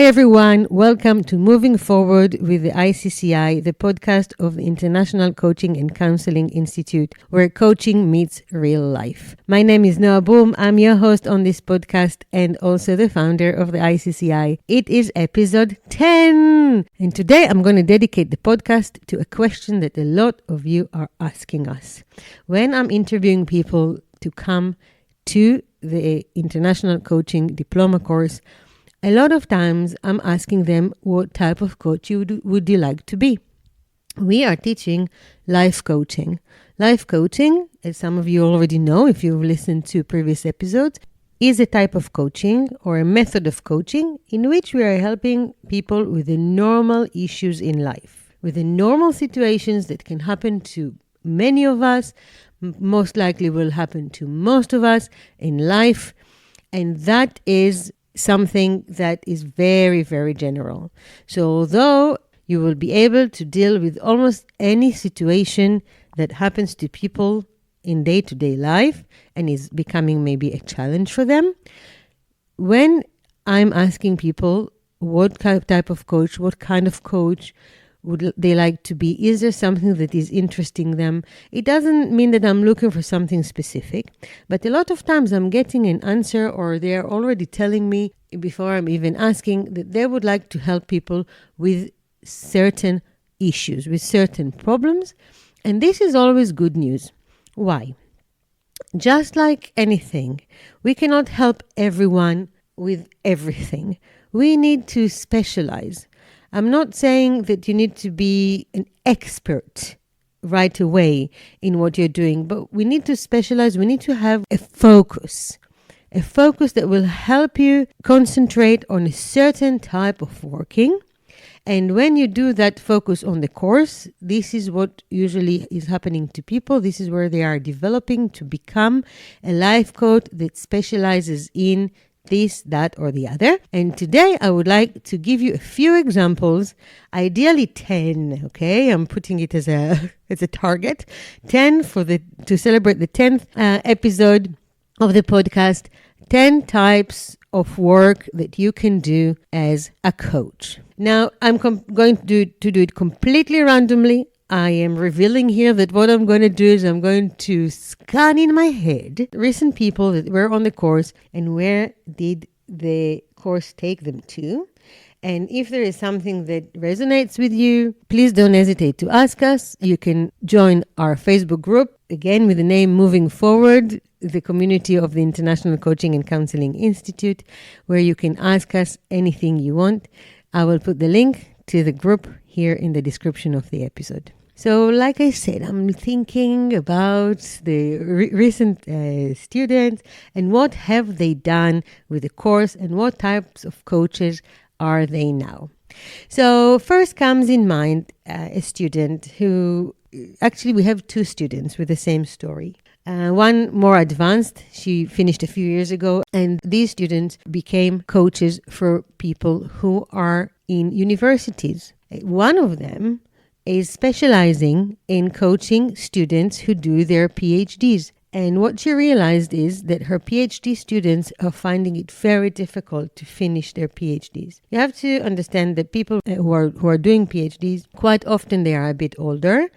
Hi everyone, welcome to Moving Forward with the I.C.C.I, the podcast of the International Coaching and Counseling Institute, where coaching meets real life. My name is Noah Boom. I'm your host on this podcast and also the founder of the I.C.C.I. It is episode 10, and today I'm going to dedicate the podcast to a question that a lot of you are asking us. When I'm interviewing people to come to the International Coaching Diploma course, a lot of times I'm asking them what type of coach would you like to be. We are teaching life coaching. Life coaching, as some of you already know if you've listened to previous episodes, is a type of coaching or a method of coaching in which we are helping people with the normal issues in life, with the normal situations that can happen to many of us, most likely will happen to most of us in life, and that is something that is very, very general. So although you will be able to deal with almost any situation that happens to people in day-to-day life and is becoming maybe a challenge for them, when I'm asking people what type of coach, what kind of coach would they like to be, is there something that is interesting them? It doesn't mean that I'm looking for something specific, but a lot of times I'm getting an answer, or they're already telling me before I'm even asking that they would like to help people with certain issues, with certain problems. And this is always good news. Why? Just like anything, we cannot help everyone with everything. We need to specialize. I'm not saying that you need to be an expert right away in what you're doing, but we need to specialize. We need to have a focus that will help you concentrate on a certain type of working. And when you do that focus on the course, this is what usually is happening to people. This is where they are developing to become a life coach that specializes in this, that, or the other. And today I would like to give you a few examples, ideally 10, okay? I'm putting it as a target, 10 to celebrate the 10th episode of the podcast, 10 types of work that you can do as a coach. Now, I'm going to do it completely randomly. I am revealing here that what I'm going to do is I'm going to scan in my head recent people that were on the course and where did the course take them to. And if there is something that resonates with you, please don't hesitate to ask us. You can join our Facebook group, again with the name Moving Forward, the community of the International Coaching and Counseling Institute, where you can ask us anything you want. I will put the link to the group here in the description of the episode. So like I said, I'm thinking about the recent students and what have they done with the course and what types of coaches are they now. So first comes in mind a student who, actually we have two students with the same story. One more advanced, she finished a few years ago, and these students became coaches for people who are in universities. One of them is specializing in coaching students who do their PhDs. And what she realized is that her PhD students are finding it very difficult to finish their PhDs. You have to understand that people who are doing PhDs, quite often they are a bit older.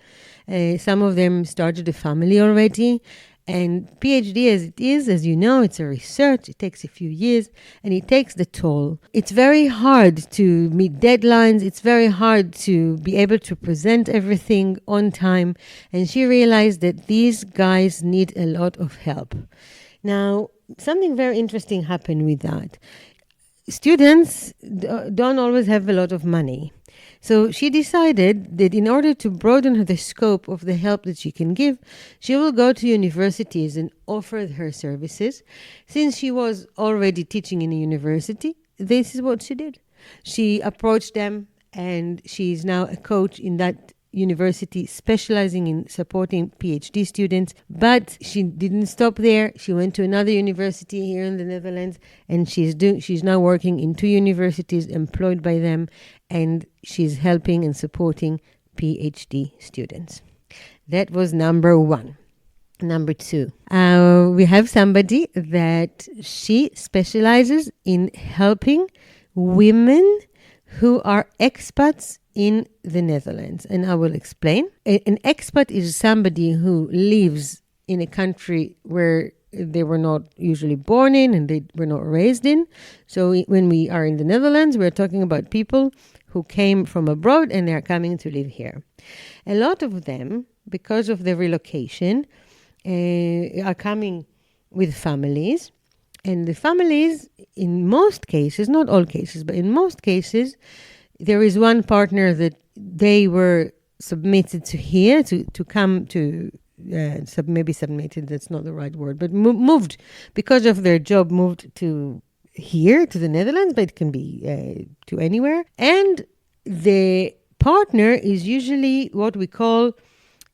Some of them started a family already. And PhD as it is, as you know, it's a research. It takes a few years and it takes the toll. It's very hard to meet deadlines. It's very hard to be able to present everything on time. And she realized that these guys need a lot of help. Now, something very interesting happened with that. Students don't always have a lot of money. So she decided that in order to broaden the scope of the help that she can give, she will go to universities and offer her services. Since she was already teaching in a university, this is what she did. She approached them, and she's now a coach in that university specializing in supporting PhD students. But she didn't stop there. She went to another university here in the Netherlands, and she's now working in two universities employed by them, and she's helping and supporting PhD students. That was number one. Number two, we have somebody that she specializes in helping women who are expats in the Netherlands. And I will explain. An expat is somebody who lives in a country where they were not usually born in and they were not raised in. So when we are in the Netherlands, we're talking about people who came from abroad and they're coming to live here. A lot of them, because of the relocation, are coming with families. And the families, in most cases, not all cases, but in most cases, there is one partner that they were submitted to here to come to, maybe submitted, that's not the right word, but moved because of their job, moved to here, to the Netherlands, but it can be to anywhere. And the partner is usually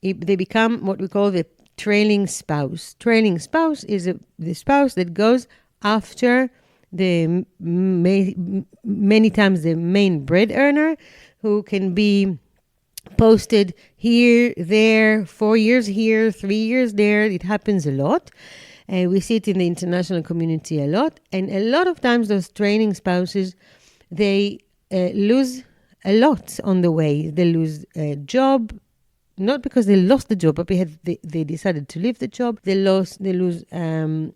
they become what we call the trailing spouse. Trailing spouse is the spouse that goes after the many times the main bread earner, who can be posted here, there, 4 years here, 3 years there. It happens a lot. We see it in the international community a lot. And a lot of times those training spouses, they lose a lot on the way. They lose a job, not because they lost the job, but they decided to leave the job. They lose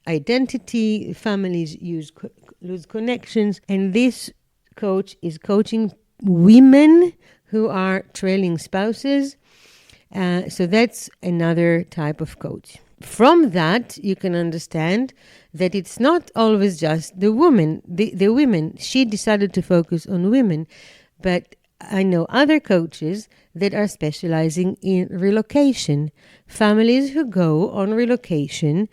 identity. Families lose connections. And this coach is coaching women who are trailing spouses. So that's another type of coach. From that, you can understand that it's not always just the woman. The women, she decided to focus on women. But I know other coaches that are specializing in relocation. Families who go on relocation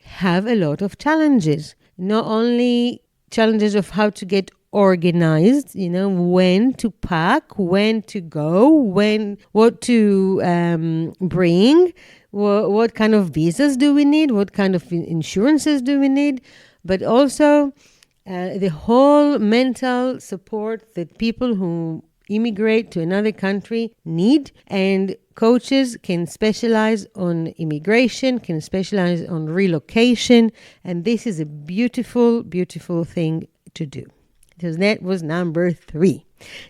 have a lot of challenges. Not only challenges of how to get organized, when to pack, when to go, what to bring, what kind of visas do we need, what kind of insurances do we need, but also the whole mental support that people who immigrate to another country need. And coaches can specialize on immigration, can specialize on relocation, and this is a beautiful, beautiful thing to do. So that was number 3.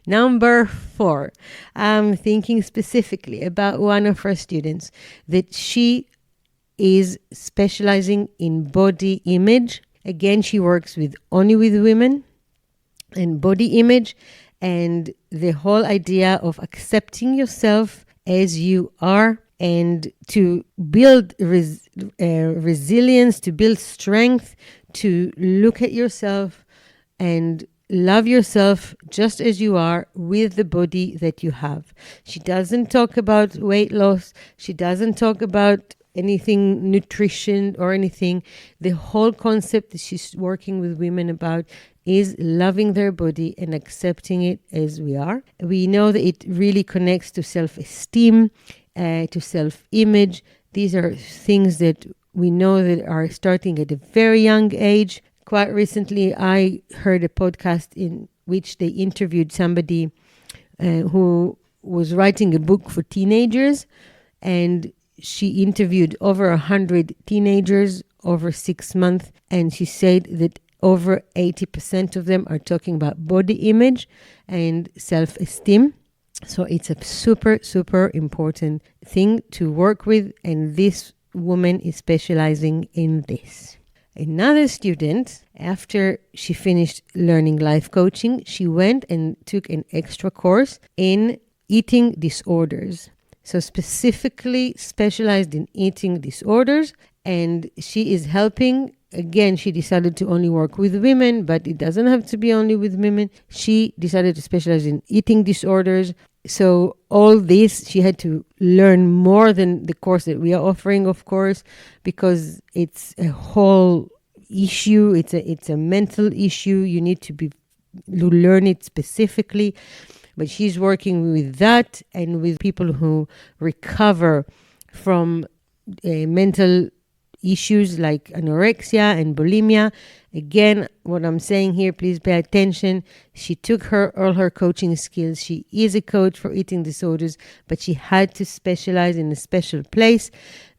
Number 4, I'm thinking specifically about one of our students that she is specializing in body image. Again, she works only with women and body image, and the whole idea of accepting yourself as you are, and to build resilience, to build strength, to look at yourself and love yourself just as you are with the body that you have. She doesn't talk about weight loss. She doesn't talk about anything nutrition or anything. The whole concept that she's working with women about is loving their body and accepting it as we are. We know that it really connects to self-esteem, to self-image. These are things that we know that are starting at a very young age. Quite recently, I heard a podcast in which they interviewed somebody who was writing a book for teenagers, and she interviewed over 100 teenagers over 6 months, and she said that over 80% of them are talking about body image and self-esteem. So it's a super, super important thing to work with, and this woman is specializing in this. Another student, after she finished learning life coaching, she went and took an extra course in eating disorders. So specifically specialized in eating disorders, and she is helping. Again, she decided to only work with women, but it doesn't have to be only with women. She decided to specialize in eating disorders. So all this, she had to learn more than the course that we are offering, of course, because it's a whole issue. It's a mental issue. You need to learn it specifically. But she's working with that and with people who recover from mental issues like anorexia and bulimia. Again, what I'm saying here, please pay attention. She took all her coaching skills. She is a coach for eating disorders, but she had to specialize in a special place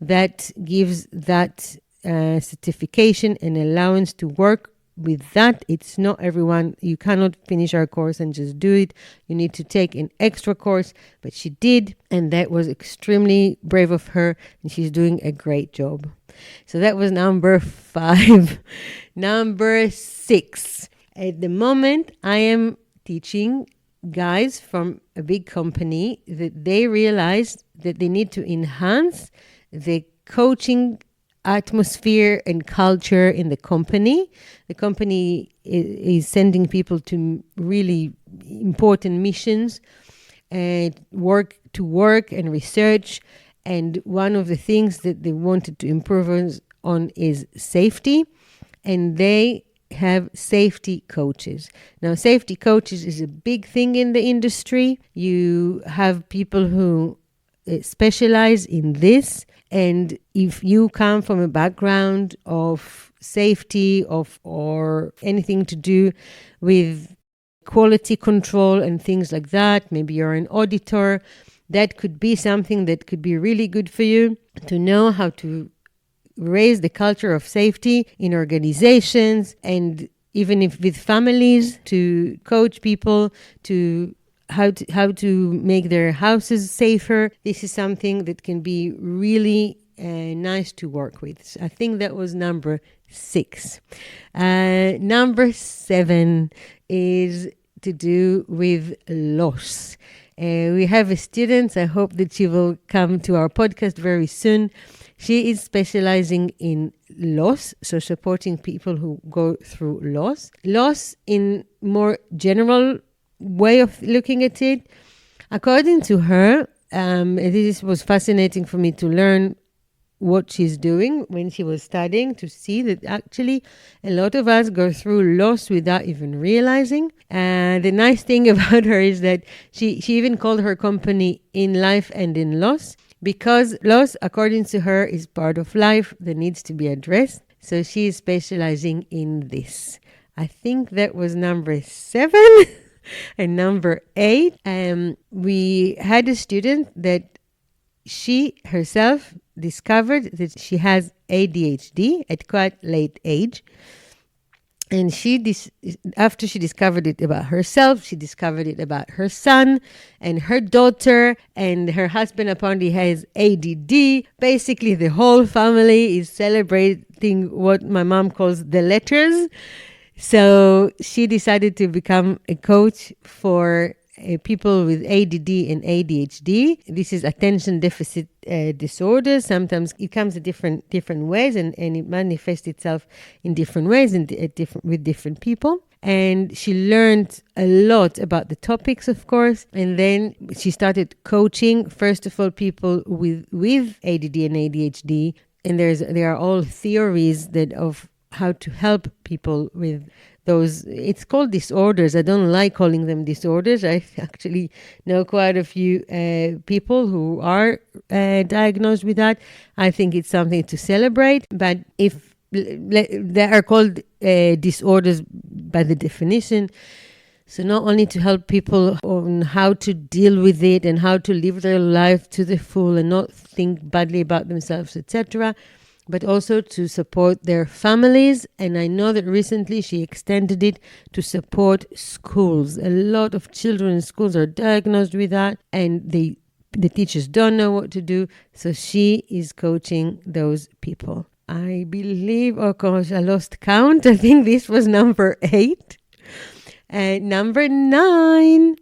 that gives that certification and allowance to work with that. It's not everyone. You cannot finish our course and just do it. You need to take an extra course, but she did, and that was extremely brave of her, and she's doing a great job. So that was number 5. Number 6. At the moment, I am teaching guys from a big company that they realized that they need to enhance the coaching atmosphere and culture in the company. The company is sending people to really important missions and work and research. And one of the things that they wanted to improve on is safety. And they have safety coaches. Now, safety coaches is a big thing in the industry. You have people who specialize in this. And if you come from a background of safety or anything to do with quality control and things like that, maybe you're an auditor, that could be something that could be really good for you to know how to raise the culture of safety in organizations, and even if with families, to coach people to how to make their houses safer. This is something that can be really nice to work with. So I think that was number 6. Number 7 is to do with loss. We have a student. I hope that she will come to our podcast very soon. She is specializing in loss, so supporting people who go through loss. Loss in more general way of looking at it. According to her, this was fascinating for me to learn what she's doing when she was studying, to see that actually a lot of us go through loss without even realizing. And the nice thing about her is that she even called her company In Life and in Loss, because loss, according to her, is part of life that needs to be addressed. So she is specializing in this. I think that was number 7. And number 8, we had a student that she herself discovered that she has ADHD at quite late age. And after she discovered it about herself, she discovered it about her son and her daughter, and her husband apparently has ADD. Basically, the whole family is celebrating what my mom calls the letters. So she decided to become a coach for people with ADD and ADHD. This is attention deficit disorder. Sometimes it comes in different ways, and it manifests itself in different ways and with different people. And she learned a lot about the topics, of course. And then she started coaching, first of all, people with ADD and ADHD. And there are all theories of how to help people with those. It's called disorders. I don't like calling them disorders. I actually know quite a few people who are diagnosed with that. I think it's something to celebrate. But if they are called disorders by the definition, so not only to help people on how to deal with it and how to live their life to the full and not think badly about themselves, etc., but also to support their families. And I know that recently she extended it to support schools. A lot of children in schools are diagnosed with that, and the teachers don't know what to do. So she is coaching those people. I believe, oh gosh, I lost count. I think this was number 8. Number 9,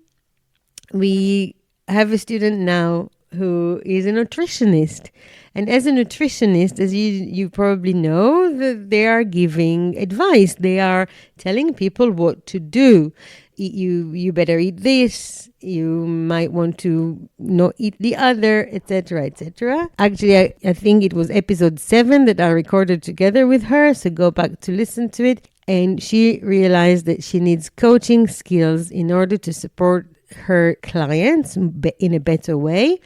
we have a student now who is a nutritionist. And as a nutritionist, as you probably know, that they are giving advice. They are telling people what to do. You better eat this. You might want to not eat the other, etc., etc. Actually, I think it was episode 7 that I recorded together with her. So go back to listen to it. And she realized that she needs coaching skills in order to support her clients in a better way.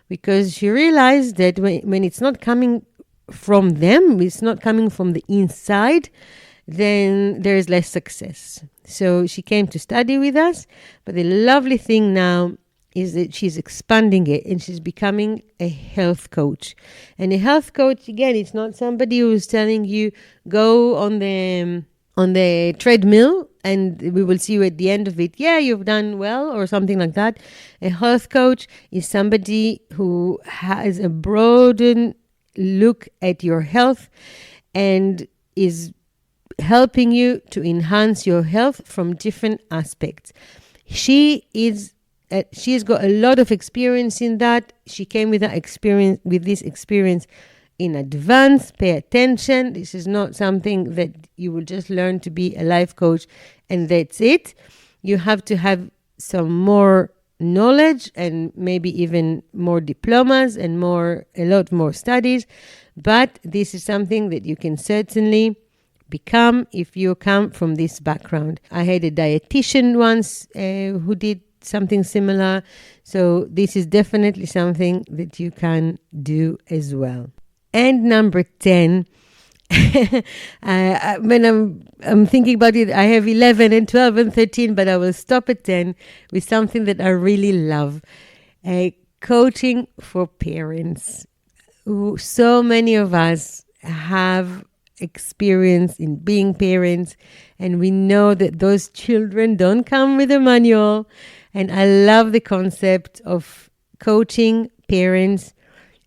Because she realized that when it's not coming from them, it's not coming from the inside, then there is less success. So she came to study with us. But the lovely thing now is that she's expanding it and she's becoming a health coach. And a health coach, again, it's not somebody who's telling you, go on the on the treadmill, and we will see you at the end of it. Yeah, you've done well, or something like that. A health coach is somebody who has a broadened look at your health and is helping you to enhance your health from different aspects. She's got a lot of experience in that. She came with this experience in advance. Pay attention. This is not something that you will just learn to be a life coach and that's it. You have to have some more knowledge and maybe even more diplomas and a lot more studies. But this is something that you can certainly become if you come from this background. I had a dietitian once who did something similar. So this is definitely something that you can do as well. And number 10, when I'm thinking about it, I have 11 and 12 and 13, but I will stop at 10 with something that I really love. Coaching for parents. So many of us have experience in being parents, and we know that those children don't come with a manual. And I love the concept of coaching parents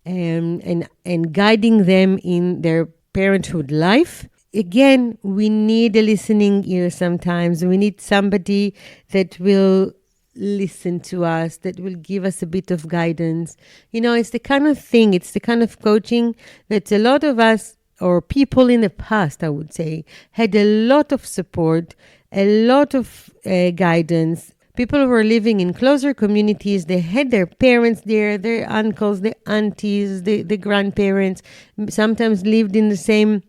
and guiding them in their parenthood life. Again, we need a listening ear sometimes. We need somebody that will listen to us, that will give us a bit of guidance. It's the kind of coaching that a lot of us, or people in the past, I would say, had a lot of support, a lot of guidance. People who were living in closer communities, they had their parents there, their uncles, their aunties, the grandparents, sometimes lived in the same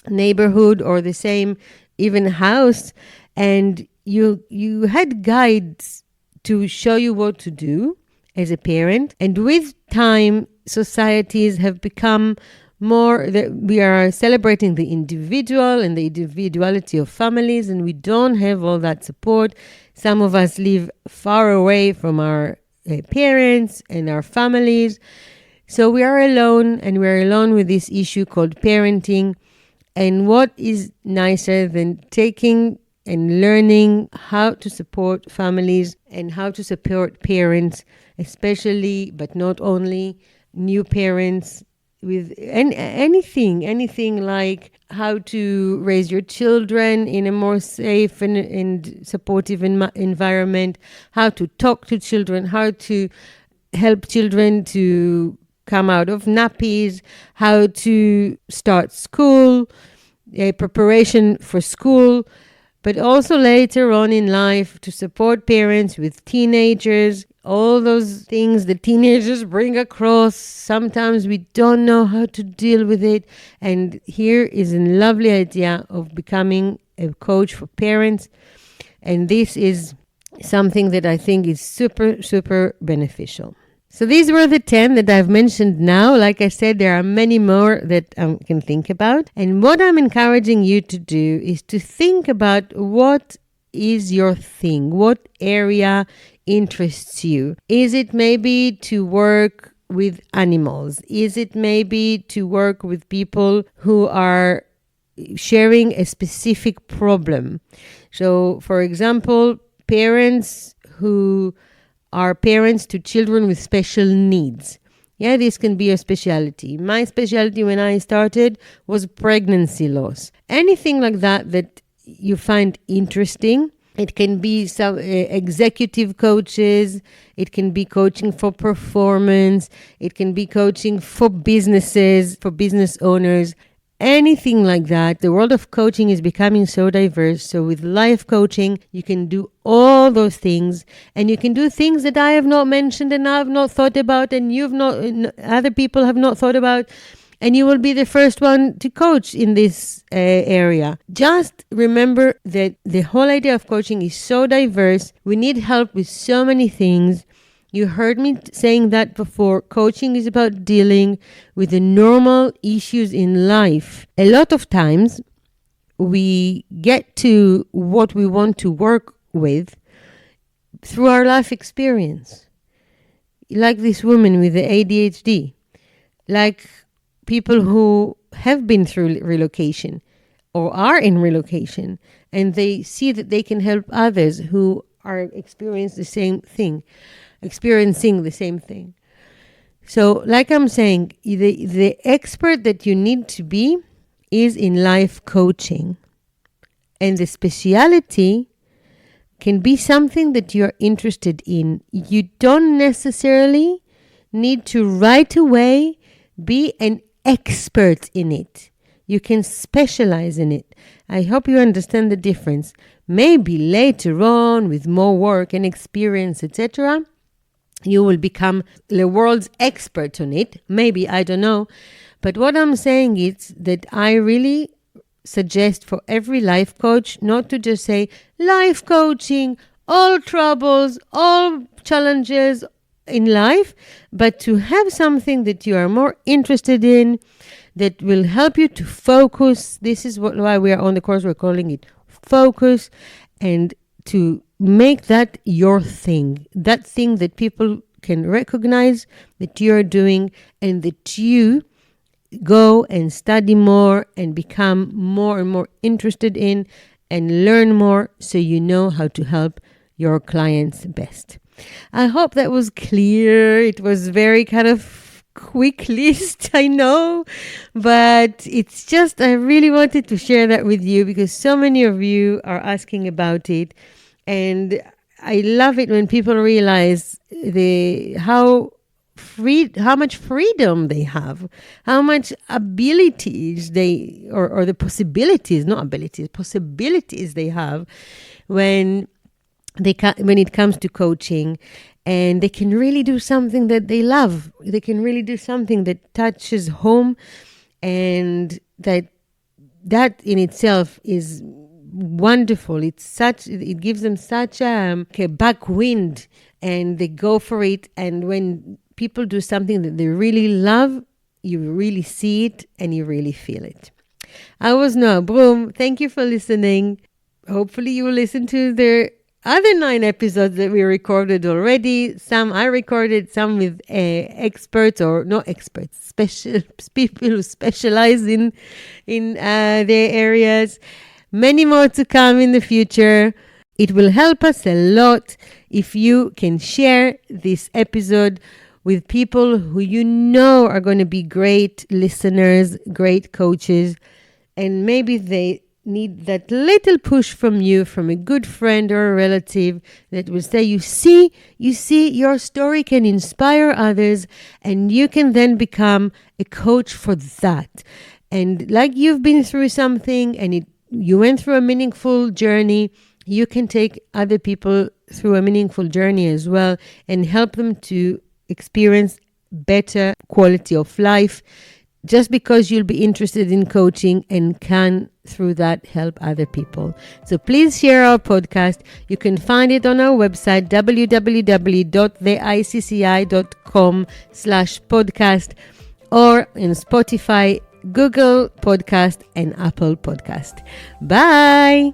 neighborhood or the same even house. And you had guides to show you what to do as a parent. And with time, societies have become more that we are celebrating the individual and the individuality of families, and we don't have all that support. Some of us live far away from our parents and our families. So we are alone, and we're alone with this issue called parenting. And what is nicer than taking and learning how to support families and how to support parents, especially, but not only, new parents, with anything like how to raise your children in a more safe and supportive environment, how to talk to children, how to help children to come out of nappies, how to start school, preparation for school, but also later on in life to support parents with teenagers, all those things the teenagers bring across. Sometimes we don't know how to deal with it. And here is a lovely idea of becoming a coach for parents. And this is something that I think is super, super beneficial. So these were the 10 that I've mentioned now. Like I said, there are many more that I can think about. And what I'm encouraging you to do is to think about what is your thing, what area interests you. Is it maybe to work with animals? Is it maybe to work with people who are sharing a specific problem? So, for example, parents who are parents to children with special needs. Yeah, this can be a specialty. My specialty when I started was pregnancy loss. Anything like that you find interesting. It can be some executive coaches. It can be coaching for performance. It can be coaching for businesses, for business owners. Anything like that. The world of coaching is becoming so diverse. So with life coaching, you can do all those things, and you can do things that I have not mentioned and I have not thought about, and other people have not thought about. And you will be the first one to coach in this area. Just remember that the whole idea of coaching is so diverse. We need help with so many things. You heard me saying that before. Coaching is about dealing with the normal issues in life. A lot of times we get to what we want to work with through our life experience. Like this woman with the ADHD. Like people who have been through relocation. or are in relocation, and they see that they can help others who are experiencing the same thing. So, like I'm saying, the expert that you need to be is in life coaching. And the speciality can be something that you're interested in. You don't necessarily need to right away be an expert in it. You can specialize in it. I hope you understand the difference. Maybe later on, with more work and experience, etc., you will become the world's expert on it. Maybe, I don't know. But what I'm saying is that I really suggest for every life coach not to just say life coaching, all troubles, all challenges in life, but to have something that you are more interested in, that will help you to focus. This is why we are on the course, we're calling it focus, and to make that your thing, that thing that people can recognize that you're doing, and that you go and study more and become more and more interested in and learn more, so you know how to help your clients best. I hope that was clear. It was very kind of quick list, I know, but it's just, I really wanted to share that with you because so many of you are asking about it. And I love it when people realize how much freedom they have, how much abilities or the possibilities, not abilities, possibilities they have when it comes to coaching, and they can really do something that they love. They can really do something that touches home, and that in itself is wonderful. It gives them such a backwind, and they go for it. And when people do something that they really love, you really see it and you really feel it. I was Noah Broom. Thank you for listening. Hopefully you will listen to the other 9 episodes that we recorded already. Some I recorded, some with experts or not experts, people who specialize in their areas. Many more to come in the future. It will help us a lot if you can share this episode with people who you know are going to be great listeners, great coaches, and maybe they need that little push from you, from a good friend or a relative that will say, you see, your story can inspire others, and you can then become a coach for that. And like you've been through something and you went through a meaningful journey, you can take other people through a meaningful journey as well and help them to experience better quality of life, just because you'll be interested in coaching and can through that help other people. So please share our podcast. You can find it on our website, www.the-ICCI.com/podcast, or in Spotify, Google Podcast, and Apple Podcast. Bye.